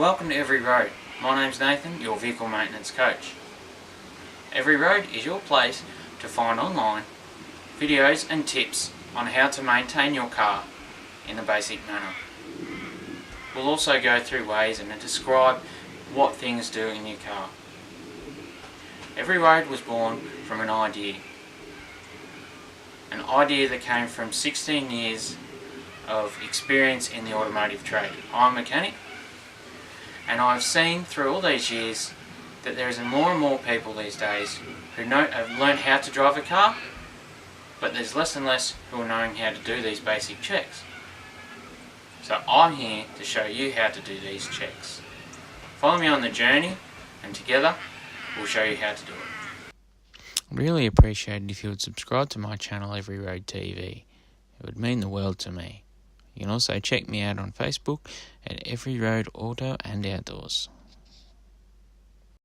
welcome to Every Road. My name's Nathan, your vehicle maintenance coach. Every Road is your place to find online videos and tips on how to maintain your car in a basic manner. We'll also go through ways and describe what things do in your car. Every Road was born from an idea that came from 16 years of experience in the automotive trade. I'm a mechanic, and I've seen through all these years that there is more and more people these days who have learned how to drive a car, but there's less and less who are knowing how to do these basic checks. So I'm here to show you how to do these checks. Follow me on the journey, and together we'll show you how to do it. I'd really appreciate it if you would subscribe to my channel Every Road TV. It would mean the world to me. You can also check me out on Facebook at Every Road Auto and Outdoors.